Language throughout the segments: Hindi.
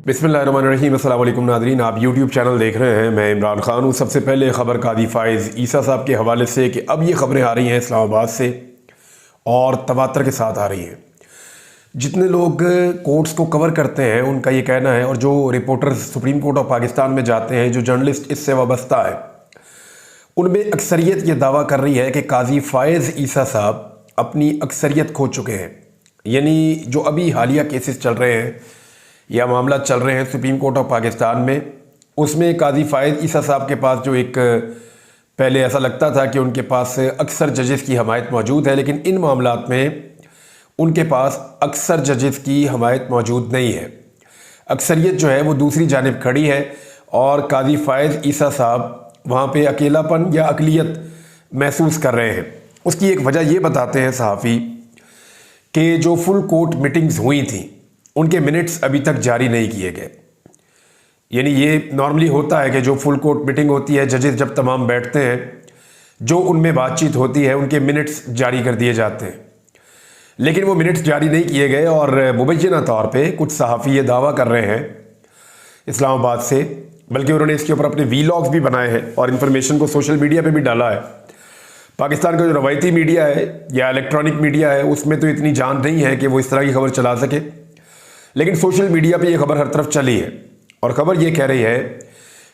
बिस्मिल्लाहिर्रहमानिर्रहीम। अस्सलाम वालेकुम नादरीन, आप यूट्यूब चैनल देख रहे हैं। मैं इमरान खान हूँ। सबसे पहले ख़बर कादी फ़ाइज़ ईसा साहब के हवाले से कि अब ये ख़बरें आ रही हैं इस्लामाबाद से और तवातर के साथ आ रही हैं। जितने लोग कोर्ट्स को कवर करते हैं उनका ये कहना है, और जो reporters supreme court of Pakistan में जाते हैं, जो जर्नलिस्ट इससे वाबस्ता है, उनमें अक्सरियत ये दावा कर रही है कि काजी फ़ाइज़ ईसा साहब अपनी अक्सरियत खो चुके हैं। यानी जो अभी हालिया केसेस चल रहे हैं या मामला चल रहे हैं सुप्रीम कोर्ट ऑफ पाकिस्तान में, उसमें काजी फ़ाइज़ ईसा साहब के पास जो एक पहले ऐसा लगता था कि उनके पास अक्सर जजेस की हमायत मौजूद है, लेकिन इन मामलात में उनके पास अक्सर जजेस की हमायत मौजूद नहीं है। अक्सरियत जो है वो दूसरी जानिब खड़ी है और काजी फ़ाइज़ ईसा साहब वहाँ पे अकेलापन या अक़लियत महसूस कर रहे हैं। उसकी एक वजह ये बताते हैं सहाफ़ी कि जो फुल कोर्ट मीटिंग्स हुई थी उनके मिनट्स अभी तक जारी नहीं किए गए। यानी ये नॉर्मली होता है कि जो फुल कोर्ट मीटिंग होती है, जजेस जब तमाम बैठते हैं, जो उनमें बातचीत होती है उनके मिनट्स जारी कर दिए जाते हैं, लेकिन वो मिनट्स जारी नहीं किए गए। और मुबैना तौर पे कुछ सहाफ़ी ये दावा कर रहे हैं इस्लामाबाद से, बल्कि उन्होंने इसके ऊपर अपने वीलॉग्स भी बनाए हैं और इन्फॉर्मेशन को सोशल मीडिया पे भी डाला है। पाकिस्तान का जो रवायती मीडिया है या इलेक्ट्रॉनिक मीडिया है उसमें तो इतनी जान नहीं है कि वो इस तरह की खबर चला सके, लेकिन सोशल मीडिया पे ये खबर हर तरफ चली है। और ख़बर ये कह रही है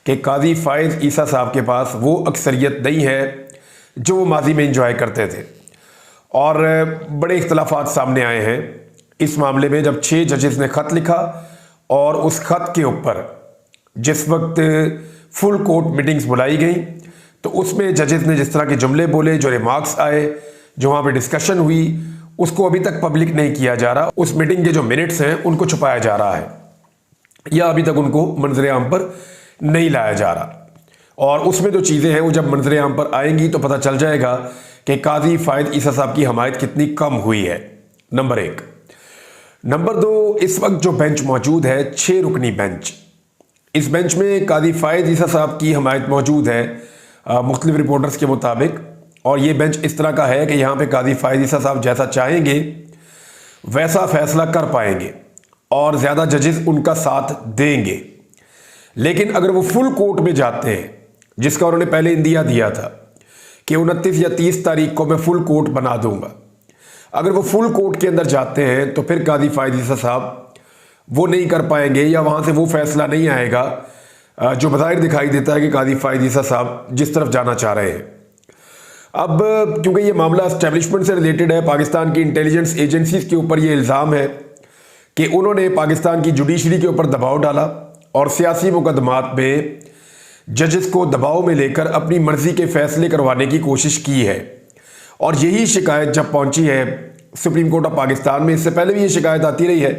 कि काजी फ़ाइज़ ईसा साहब के पास वो अक्सरियत नहीं है जो वो माजी में इंजॉय करते थे। और बड़े इख्तलाफात सामने आए हैं इस मामले में, जब 6 जजेस ने ख़त लिखा और उस ख़त के ऊपर जिस वक्त फुल कोर्ट मीटिंग्स बुलाई गई तो उसमें जजेस ने जिस तरह के जुमले बोले, जो रिमार्क्स आए, जो वहाँ पे डिस्कशन हुई, उसको अभी तक पब्लिक नहीं किया जा रहा। उस मीटिंग के जो मिनट्स हैं उनको छुपाया जा रहा है या अभी तक उनको मंजर आम पर नहीं लाया जा रहा। और उसमें जो चीज़ें हैं वो जब मंजर आम पर आएंगी तो पता चल जाएगा कि काजी फ़ाइज़ ईसा साहब की हमायत कितनी कम हुई है। नंबर 1। नंबर 2, इस वक्त जो बेंच मौजूद है 6 रुकनी बेंच, इस बेंच में काजी फ़ाइज़ ईसा साहब की हमायत मौजूद है मुख्तलिफ रिपोर्टर्स के मुताबिक। और ये बेंच इस तरह का है कि यहाँ पे काजी फ़ाइज़ ईसा साहब जैसा चाहेंगे वैसा फैसला कर पाएंगे और ज़्यादा जजेस उनका साथ देंगे। लेकिन अगर वो फुल कोर्ट में जाते हैं, जिसका उन्होंने पहले इंदिया दिया था कि 29 या 30 तारीख को मैं फुल कोर्ट बना दूंगा, अगर वो फुल कोर्ट के अंदर जाते हैं तो फिर काजी फ़ाइज़ ईसा साहब वो नहीं कर पाएंगे या वहाँ से वो फैसला नहीं आएगा जो बज़ाहिर दिखाई देता है कि काजी फ़ाइज़ ईसा साहब जिस तरफ जाना चाह रहे हैं। अब क्योंकि ये मामला एस्टेब्लिशमेंट से रिलेटेड है, पाकिस्तान की इंटेलिजेंस एजेंसीज के ऊपर ये इल्ज़ाम है कि उन्होंने पाकिस्तान की जुडिशरी के ऊपर दबाव डाला और सियासी मुकदमात में जजेस को दबाव में लेकर अपनी मर्जी के फैसले करवाने की कोशिश की है। और यही शिकायत जब पहुंची है सुप्रीम कोर्ट ऑफ पाकिस्तान में, इससे पहले भी ये शिकायत आती रही है,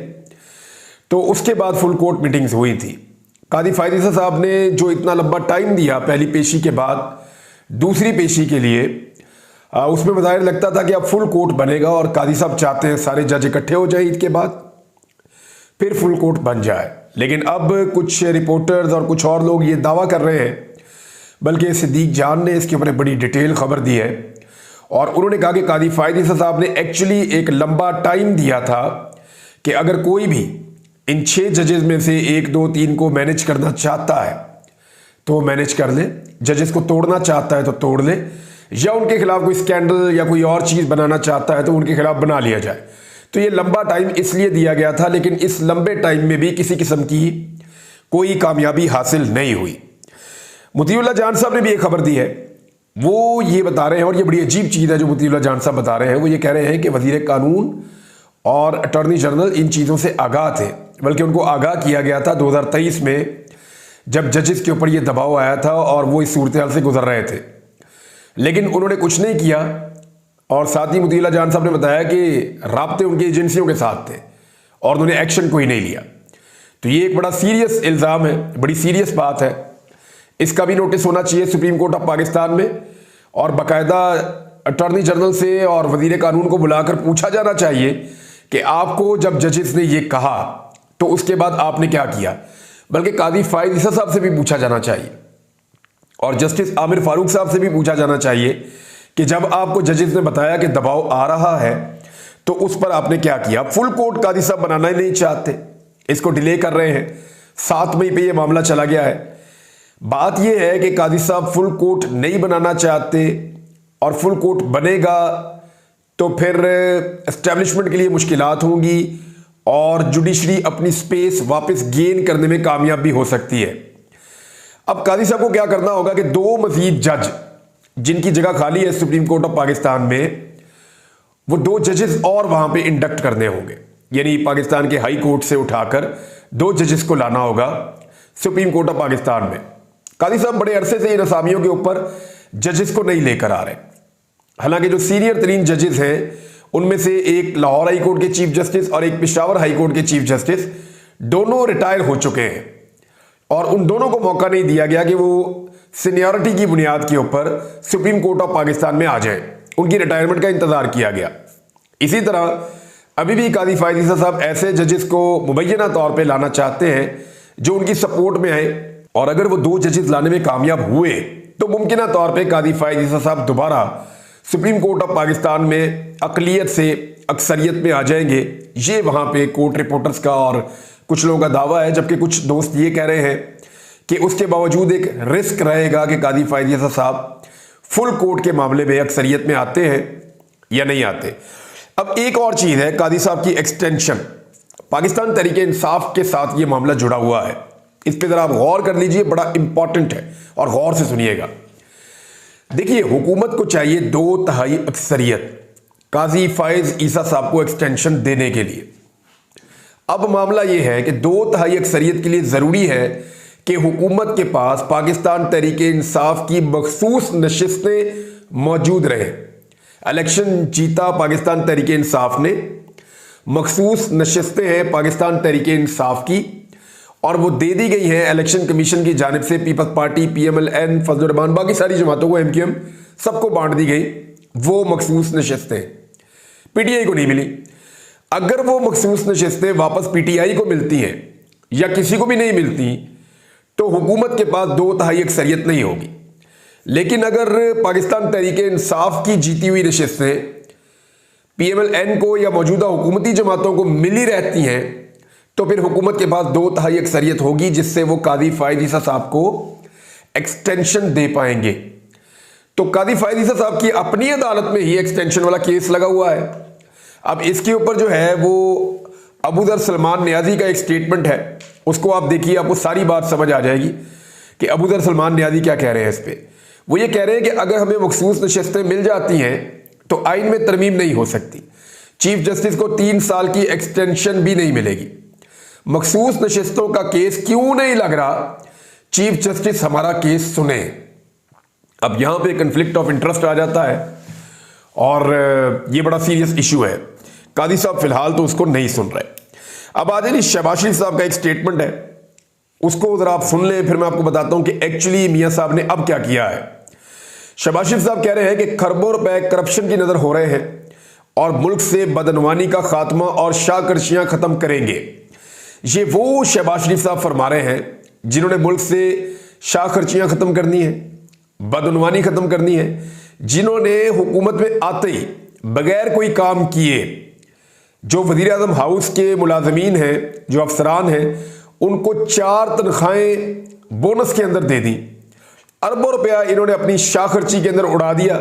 तो उसके बाद फुल कोर्ट मीटिंग्स हुई थी। काजी फ़ाइज़ ईसा साहब ने जो इतना लंबा टाइम दिया पहली पेशी के बाद दूसरी पेशी के लिए, उसमें बज़ाहिर लगता था कि अब फुल कोर्ट बनेगा और काजी साहब चाहते हैं सारे जज इकट्ठे हो जाए ईद के बाद फिर फुल कोर्ट बन जाए। लेकिन अब कुछ रिपोर्टर्स और कुछ और लोग ये दावा कर रहे हैं, बल्कि सिद्दीक जान ने इसके ऊपर बड़ी डिटेल खबर दी है और उन्होंने कहा कि काजी फ़ाइज़ ईसा साहब ने एक्चुअली एक लंबा टाइम दिया था कि अगर कोई भी इन 6 जजेस में से 1, 2, 3 को मैनेज करना चाहता है तो मैनेज कर ले, जजेस को तोड़ना चाहता है तो तोड़ ले, या उनके खिलाफ कोई स्कैंडल या कोई और चीज़ बनाना चाहता है तो उनके खिलाफ बना लिया जाए। तो ये लंबा टाइम इसलिए दिया गया था, लेकिन इस लंबे टाइम में भी किसी किस्म की कोई कामयाबी हासिल नहीं हुई। मुतीउल्लाह जान साहब ने भी एक खबर दी है, वो ये बता रहे हैं, और ये बड़ी अजीब चीज़ है जो मुतीउल्लाह जान साहब बता रहे हैं। वो ये कह रहे हैं कि वज़ीर कानून और अटॉर्नी जनरल इन चीज़ों से आगाह थे, बल्कि उनको आगाह किया गया था 2023 में जब जजेस के ऊपर ये दबाव आया था और वो इस सूरत हाल से गुजर रहे थे, लेकिन उन्होंने कुछ नहीं किया। और साथ ही मुतीउल्लाह जान साहब ने बताया कि राब्ते उनकी एजेंसियों के साथ थे और उन्होंने एक्शन कोई नहीं लिया। तो ये एक बड़ा सीरियस इल्ज़ाम है, बड़ी सीरियस बात है, इसका भी नोटिस होना चाहिए सुप्रीम कोर्ट ऑफ पाकिस्तान में और बाकायदा अटॉर्नी जनरल से और वज़ीर कानून को बुलाकर पूछा जाना चाहिए कि आपको जब जजेस ने ये कहा तो उसके बाद आपने क्या किया। बल्कि काजी फ़ाइज़ ईसा साहब से भी पूछा जाना चाहिए और जस्टिस आमिर फारूक साहब से भी पूछा जाना चाहिए कि जब आपको जजेस ने बताया कि दबाव आ रहा है तो उस पर आपने क्या किया। फुल कोर्ट काजी साहब बनाना ही नहीं चाहते, इसको डिले कर रहे हैं। 7 मई पे ये मामला चला गया है। बात यह है कि काजी साहब फुल कोर्ट नहीं बनाना चाहते, और फुल कोर्ट बनेगा तो फिर एस्टेब्लिशमेंट के लिए मुश्किलात होंगी और जुडिशरी अपनी स्पेस वापस गेन करने में कामयाब भी हो सकती है। अब काजी साहब को क्या करना होगा कि 2 मजीद जज जिनकी जगह खाली है सुप्रीम कोर्ट ऑफ पाकिस्तान में, वो 2 जजेस और वहां पे इंडक्ट करने होंगे। यानी पाकिस्तान के हाई कोर्ट से उठाकर 2 जजेस को लाना होगा सुप्रीम कोर्ट ऑफ पाकिस्तान में। काजी साहब बड़े अरसे से इन असामियों के ऊपर जजेस को नहीं लेकर आ रहे। हालांकि जो सीनियर तरीन जजेस हैं उनमें से एक लाहौर हाई कोर्ट के चीफ जस्टिस और एक पेशावर हाई कोर्ट के चीफ जस्टिस दोनों रिटायर हो चुके हैं, और उन दोनों को मौका नहीं दिया गया कि वो सीनियरिटी की बुनियाद के ऊपर सुप्रीम कोर्ट ऑफ पाकिस्तान में आ जाएं। उनकी रिटायरमेंट का इंतजार किया गया। इसी तरह अभी भी काजी फायज ईसा साहब ऐसे जजेस को मुबैना तौर पे लाना चाहते हैं जो उनकी सपोर्ट में आए, और अगर वो 2 जजेस लाने में कामयाब हुए तो मुमकिन तौर पे काजी फायज ईसा साहब दोबारा सुप्रीम कोर्ट ऑफ पाकिस्तान में अकलियत से अक्सरियत में आ जाएंगे। ये वहां पे कोर्ट रिपोर्टर्स का और कुछ लोगों का दावा है, जबकि कुछ दोस्त ये कह रहे हैं कि उसके बावजूद एक रिस्क रहेगा कि काजी फायज ईसा साहब फुल कोर्ट के मामले में अक्सरियत में आते हैं या नहीं आते। अब एक और चीज है, काजी साहब की एक्सटेंशन। पाकिस्तान तहरीक इंसाफ के साथ ये मामला जुड़ा हुआ है, इस पर जरा आप गौर कर लीजिए, बड़ा इंपॉर्टेंट है और गौर से सुनिएगा। देखिए, हुकूमत को चाहिए 2/3 अक्सरियत काजी फायज ईसा साहब को एक्सटेंशन देने के लिए। अब मामला यह है कि 2/3 अक्सरियत के लिए जरूरी है कि हुकूमत के पास पाकिस्तान तहरीक इंसाफ की मखसूस नशिस्तें मौजूद रहे। इलेक्शन जीता पाकिस्तान तहरीक इंसाफ ने, मखसूस नशिस्तें हैं पाकिस्तान तहरीक इंसाफ की, और वो दे दी गई हैं इलेक्शन कमीशन की जानिब से पीपल्स पार्टी, PMLN, फजलुर रहमान, बाकी सारी जमातों को, MQM सबको बांट दी गई वो मखसूस नशिस्तें। PTI को नहीं मिली। अगर वो मखसूस नशिस्तें वापस PTI को मिलती हैं या किसी को भी नहीं मिलती तो हुकूमत के पास 2/3 अक्सरियत नहीं होगी। लेकिन अगर पाकिस्तान तहरीक इंसाफ की जीती हुई नशिस्तें PMLN को या मौजूदा हुकूमती जमातों को मिली रहती हैं तो फिर हुकूमत के पास 2/3 अक्सरियत होगी, जिससे वो काजी फायज ईसा साहब को एक्सटेंशन दे पाएंगे। तो काजी फायज ईसा साहब की अपनी अदालत में ही एक्सटेंशन वाला केस लगा हुआ है। अब इसके ऊपर जो है वो अबू ज़र सलमान नियाजी का एक स्टेटमेंट है, उसको आप देखिए, आपको सारी बात समझ आ जाएगी कि अबू ज़र सलमान नियाजी क्या कह रहे हैं इस पे। वो ये कह रहे हैं कि अगर हमें मखसूस नशिस्तें मिल जाती हैं तो आइन में तरमीम नहीं हो सकती, चीफ जस्टिस को 3 साल की एक्सटेंशन भी नहीं मिलेगी। मखसूस नशिस्तों का केस क्यों नहीं लग रहा, चीफ जस्टिस हमारा केस सुने। अब यहां पे कंफ्लिक्ट ऑफ इंटरेस्ट आ जाता है और ये बड़ा सीरियस इशू है। काजी साहब फिलहाल तो उसको नहीं सुन रहे। अब आ जाइए, शहबाज शरीफ साहब का एक स्टेटमेंट है, उसको जरा आप सुन लें, फिर मैं आपको बताता हूं कि एक्चुअली मियां साहब ने अब क्या किया है। शहबाज शरीफ साहब कह रहे हैं कि खरबों रुपए करप्शन की नजर हो रहे हैं और मुल्क से बदनवानी का खात्मा और शाहकर्शियां खत्म करेंगे। ये वो शहबाज शरीफ साहब फरमा रहे हैं जिन्होंने मुल्क से शाहकर्शियां खत्म करनी है, बदनवानी खत्म करनी है, जिन्होंने हुकूमत में आते ही बगैर कोई काम किए जो वजीर आजम हाउस के मुलाजमीन हैं, जो अफसरान हैं, उनको 4 तनख्वाहें बोनस के अंदर दे दी। अरबों रुपया इन्होंने अपनी शाहखर्ची के अंदर उड़ा दिया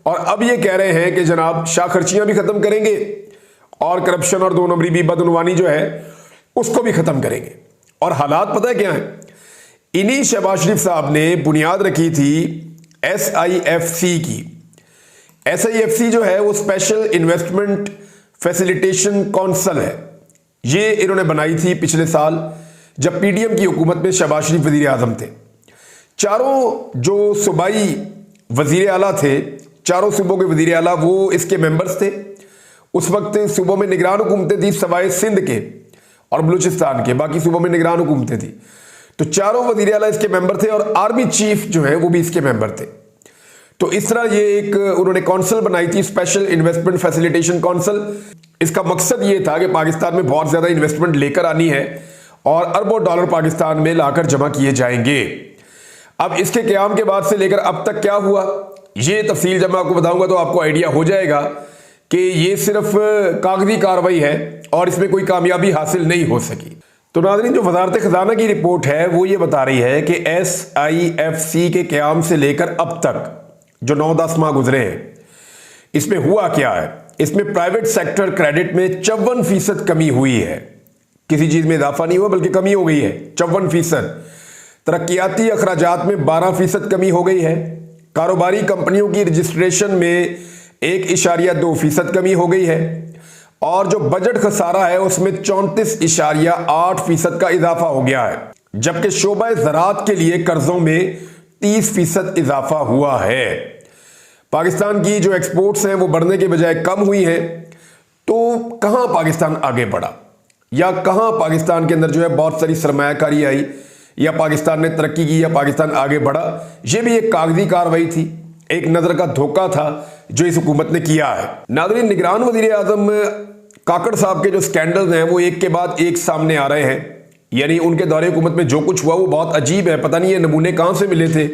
और अब ये कह रहे हैं कि जनाब शाहखर्चियां भी खत्म करेंगे और करप्शन और 2 नंबरी भी बदनवानी जो है उसको भी खत्म करेंगे। और हालात पता है क्या है, इन्हीं शहबाज शरीफ साहब ने बुनियाद रखी थी SIFC की। SIFC जो है वो स्पेशल इन्वेस्टमेंट फैसिलिटेशन काउंसिल है। ये इन्होंने बनाई थी पिछले साल जब PDM की हुकूमत में शहबाज शरीफ वजीर आजम थे। चारों जो सूबाई वजीर आला थे, चारों सूबों के वजीर आला वो इसके मेंबर्स थे। उस वक्त सूबों में निगरान हुकूमतें थी सवाए सिंध के और बलूचिस्तान के, बाकी सूबों में निगरान हुकूमतें थी। तो चारों वजीर आला इसके मेंबर थे और आर्मी चीफ जो है वो भी इसके मेंबर थे। तो इस तरह ये एक उन्होंने काउंसिल बनाई थी, स्पेशल इन्वेस्टमेंट फैसिलिटेशन काउंसिल। इसका मकसद ये था कि पाकिस्तान में बहुत ज्यादा इन्वेस्टमेंट लेकर आनी है और अरबों डॉलर पाकिस्तान में लाकर जमा किए जाएंगे। अब इसके क़याम के बाद से लेकर अब तक क्या हुआ, ये तफसील जब मैं आपको बताऊंगा तो आपको आइडिया हो जाएगा कि ये सिर्फ कागजी कार्रवाई है और इसमें कोई कामयाबी हासिल नहीं हो सकी। तो नाज़रीन, जो वज़ारत ख़ज़ाना की रिपोर्ट है वो ये बता रही है कि SIFC के क़याम से लेकर अब तक जो 9-10 माह गुजरे हैं, इसमें हुआ क्या है। इसमें प्राइवेट सेक्टर क्रेडिट में 54% कमी हुई है। किसी चीज़ में इजाफा नहीं हुआ बल्कि कमी हो गई है 54%। तरक्याती अखराजात में 12% कमी हो गई है। कारोबारी कंपनियों की रजिस्ट्रेशन में 1.2% कमी हो गई है। और जो बजट खसारा है उसमें 34.8% का इजाफा हो गया है। जबकि शोबा ज़राअत के लिए कर्जों में 30% इजाफा हुआ है। पाकिस्तान की जो एक्सपोर्ट्स हैं वो बढ़ने के बजाय कम हुई हैं। तो कहां पाकिस्तान आगे बढ़ा, या कहां पाकिस्तान के अंदर जो है बहुत सारी सरमायाकारी आई, या पाकिस्तान ने तरक्की की, या पाकिस्तान आगे बढ़ा। यह भी एक कागजी कार्रवाई थी, एक नजर का धोखा था जो इस हुकूमत ने किया है। नाज़रीन, निगरान वज़ीर आज़म काकड़ साहब के जो स्कैंडल्स हैं वो एक के बाद एक सामने आ रहे हैं। यानी उनके दौरे हुकूमत में जो कुछ हुआ वो बहुत अजीब है। पता नहीं ये नमूने कहां से मिले थे।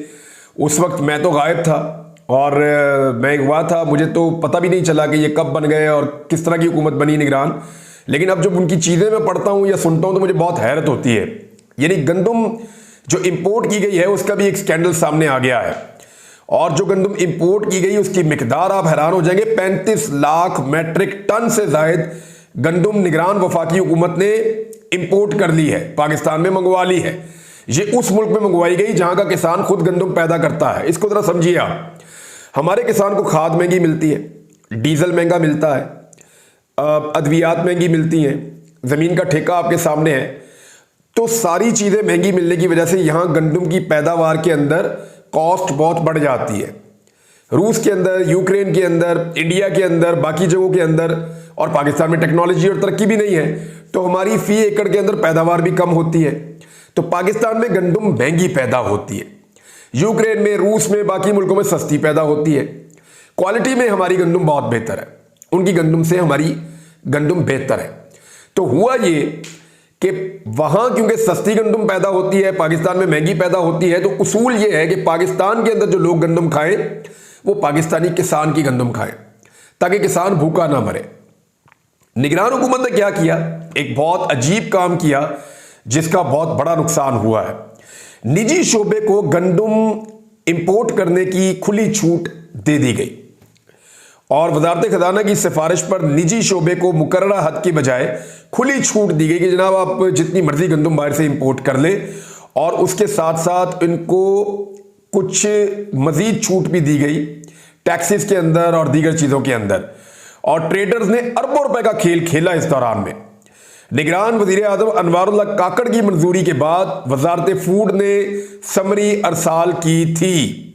उस वक्त मैं तो गायब था और मैं हुआ था, मुझे तो पता भी नहीं चला कि ये कब बन गए और किस तरह की हुकूमत बनी निगरान। लेकिन अब जब उनकी चीज़ें मैं पढ़ता हूँ या सुनता हूँ तो मुझे बहुत हैरत होती है। यानी गंदम जो इंपोर्ट की गई है उसका भी एक स्कैंडल सामने आ गया है। और जो गंदम इंपोर्ट की गई उसकी मिकदार आप हैरान हो जाएंगे, 35 लाख मैट्रिक टन से जायद गंदम निगरान वफाकी हुकूमत ने इंपोर्ट कर ली है, पाकिस्तान में मंगवा ली है। ये उस मुल्क में मंगवाई गई जहां का किसान खुद गंदम पैदा करता है। इसको जरा समझिए आप। हमारे किसान को खाद महंगी मिलती है, डीजल महंगा मिलता है, अद्वियात महंगी मिलती हैं, ज़मीन का ठेका आपके सामने है। तो सारी चीज़ें महंगी मिलने की वजह से यहाँ गंदम की पैदावार के अंदर कॉस्ट बहुत बढ़ जाती है। रूस के अंदर, यूक्रेन के अंदर, इंडिया के अंदर, बाकी जगहों के अंदर, और पाकिस्तान में टेक्नोलॉजी और तरक्की भी नहीं है तो हमारी फी एकड़ के अंदर पैदावार भी कम होती है। तो पाकिस्तान में गंदम महंगी पैदा होती है, यूक्रेन में, रूस में, बाकी मुल्कों में सस्ती पैदा होती है। क्वालिटी में हमारी गंदम बहुत बेहतर है, उनकी गंदम से हमारी गंदम बेहतर है। तो हुआ ये कि वहां क्योंकि सस्ती गंदम पैदा होती है, पाकिस्तान में महंगी पैदा होती है, तो उसूल ये है कि पाकिस्तान के अंदर जो लोग गंदम खाएं वो पाकिस्तानी किसान की गंदम खाएं ताकि किसान भूखा ना मरे। निगरान हुकूमत ने क्या किया, एक बहुत अजीब काम किया जिसका बहुत बड़ा नुकसान हुआ है। निजी शोबे को गंदम इंपोर्ट करने की खुली छूट दे दी गई और वजारत खजाना की सिफारिश पर निजी शोबे को मुकर्ररा हद के बजाय खुली छूट दी गई कि जनाब आप जितनी मर्जी गंदम बाहर से इंपोर्ट कर ले, और उसके साथ साथ इनको कुछ मजीद छूट भी दी गई टैक्सेस के अंदर और दीगर चीजों के अंदर। और ट्रेडर्स ने अरबों रुपए का खेल खेला इस दौरान में। निगरान वजीर आजम अनवारुल्लाह काकड़ की मंजूरी के बाद वजारत फूड ने समरी अरसाल की थी।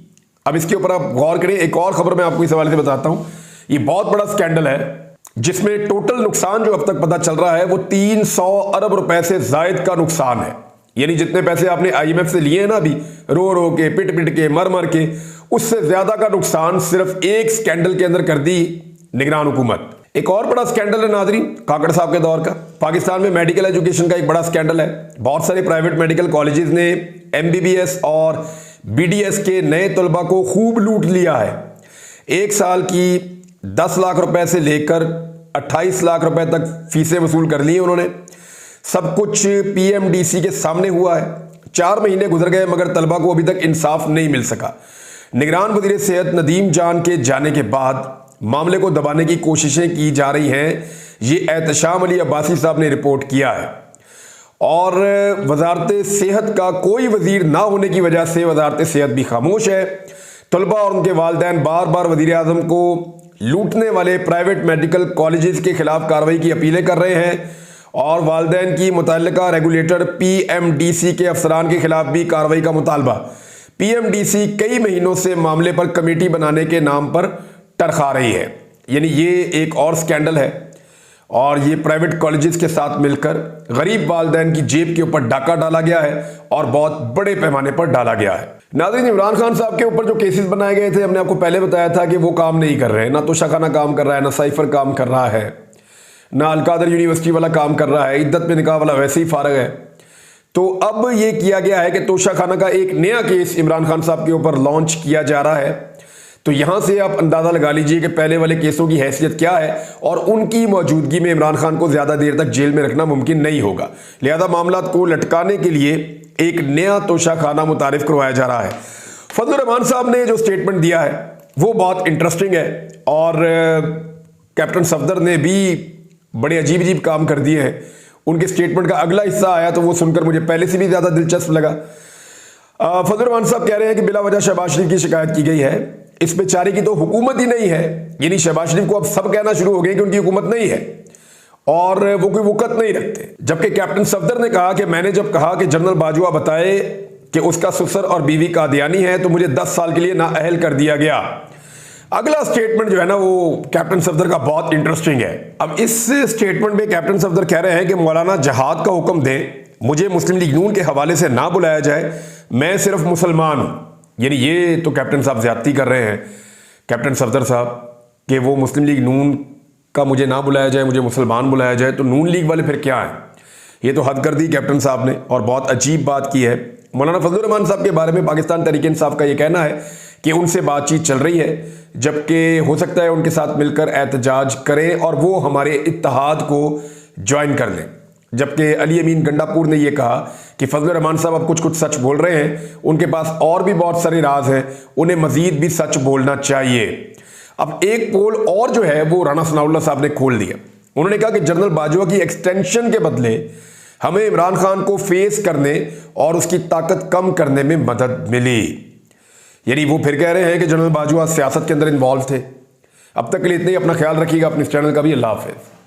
अब इसके ऊपर आप गौर करें। एक और खबर मैं आपको इस हवाले से बताता हूं। ये बहुत बड़ा स्कैंडल है जिसमें टोटल नुकसान जो अब तक पता चल रहा है वो 300 अरब रुपए से जायद का नुकसान है। यानी जितने पैसे आपने IMF से लिए हैं ना अभी, रो रो के, पिट पिट के, मर मर के, उससे ज्यादा का नुकसान सिर्फ एक स्कैंडल के अंदर कर दी निगरान हुकूमत। एक और बड़ा स्कैंडल है नाज़रीन काकड़ साहब के दौर का। पाकिस्तान में मेडिकल एजुकेशन का एक बड़ा स्कैंडल है। बहुत सारे प्राइवेट मेडिकल कॉलेजेस ने MBBS और BDS के नए तलबा को खूब लूट लिया है। एक साल की 10 लाख रुपए से लेकर 28 लाख रुपए तक फीसें वसूल कर ली हैं उन्होंने। सब कुछ PMDC के सामने हुआ है। 4 महीने गुजर गए मगर तलबा को अभी तक इंसाफ नहीं मिल सका। निगरान वजीर सेहत नदीम जान के जाने के बाद मामले को दबाने की कोशिशें की जा रही हैं, ये एहतशाम अली अब्बासी साहब ने रिपोर्ट किया है। और वजारत सेहत का कोई वजीर ना होने की वजह से वजारत सेहत भी खामोश है। तलबा और उनके वालिदैन बार बार वजीर आजम को लूटने वाले प्राइवेट मेडिकल कॉलेजेस के खिलाफ कार्रवाई की अपीलें कर रहे हैं और वालिदैन की मुतल्लिका रेगुलेटर PMDC के अफसरान के खिलाफ भी कार्रवाई का मुतालबा। PMDC कई महीनों से मामले पर कमेटी बनाने के नाम पर टरखा रही है। यानी ये एक और स्कैंडल है और ये प्राइवेट कॉलेजेस के साथ मिलकर गरीब वालिदैन की जेब के ऊपर डाका डाला गया है और बहुत बड़े पैमाने पर डाला गया है। नाज़रीन, इमरान खान साहब के ऊपर जो केसेस बनाए गए थे, हमने आपको पहले बताया था कि वो काम नहीं कर रहे हैं। ना तोशाखाना काम कर रहा है, ना साइफर काम कर रहा है, ना अलकादर यूनिवर्सिटी वाला काम कर रहा है, इद्दत में निकाह वाला वैसे ही फारग है। तो अब ये किया गया है कि तोशाखाना का एक नया केस इमरान खान साहब के ऊपर लॉन्च किया जा रहा है। तो यहां से आप अंदाजा लगा लीजिए कि पहले वाले केसों की हैसियत क्या है और उनकी मौजूदगी में इमरान खान को ज्यादा देर तक जेल में रखना मुमकिन नहीं होगा। लिहाजा मामला को लटकाने के लिए एक नया तोशाखाना मुतारिफ करवाया जा रहा है। फजलुर रहमान साहब ने जो स्टेटमेंट दिया है वो बहुत इंटरेस्टिंग है और कैप्टन सफदर ने भी बड़े अजीब अजीब काम कर दिए हैं। उनके स्टेटमेंट का अगला हिस्सा आया तो वो सुनकर मुझे पहले से भी ज्यादा दिलचस्प लगा। फजलुर रहमान साहब कह रहे हैं कि बिला वजह शहबाज शरीफ की शिकायत की गई है, इस बेचारे की तो हुकूमत ही नहीं है। यानी शहबाज शरीफ को अब सब कहना शुरू हो गए कि उनकी हुकूमत नहीं है और वो कोई वक़्त नहीं रखते। जबकि कैप्टन सफदर ने कहा कि मैंने जब कहा कि जनरल बाजवा बताए कि उसका ससुर और बीवी कादियानी है तो मुझे 10 साल के लिए नाअहल कर दिया गया। अगला स्टेटमेंट जो है ना वो कैप्टन सफदर का बहुत इंटरेस्टिंग है। अब इस स्टेटमेंट में कैप्टन सफदर कह रहे हैं कि मौलाना जहाद का हुक्म दें, मुझे मुस्लिम लीग नून के हवाले से ना बुलाया जाए, मैं सिर्फ मुसलमान हूं। यानी ये तो कैप्टन साहब ज्यादती कर रहे हैं, कैप्टन सफदर साहब, कि वो मुस्लिम लीग नून का मुझे ना बुलाया जाए, मुझे मुसलमान बुलाया जाए, तो नून लीग वाले फिर क्या है? ये तो हद कर दी कैप्टन साहब ने और बहुत अजीब बात की है। मौलाना फजलुर रहमान साहब के बारे में पाकिस्तान तहरीक इंसाफ का ये कहना है कि उनसे बातचीत चल रही है, जबकि हो सकता है उनके साथ मिलकर एहतजाज करें और वो हमारे इत्तेहाद को ज्वाइन कर लें। जबकि अली अमीन गंडापुर ने यह कहा कि फजलुर रहमान साहब अब कुछ कुछ सच बोल रहे हैं, उनके पास और भी बहुत सारे राज हैं, उन्हें मजीद भी सच बोलना चाहिए। अब एक पोल और जो है वो राना सनाउल्लाह साहब ने खोल दिया। उन्होंने कहा कि जनरल बाजवा की एक्सटेंशन के बदले हमें इमरान खान को फेस करने और उसकी ताकत कम करने में मदद मिली। यानी वो फिर कह रहे हैं कि जनरल बाजवा सियासत के अंदर इन्वॉल्व थे। अब तक के लिए इतना ही, अपना ख्याल रखिएगा, अपने इस चैनल का भी। अल्लाह हाफिज़।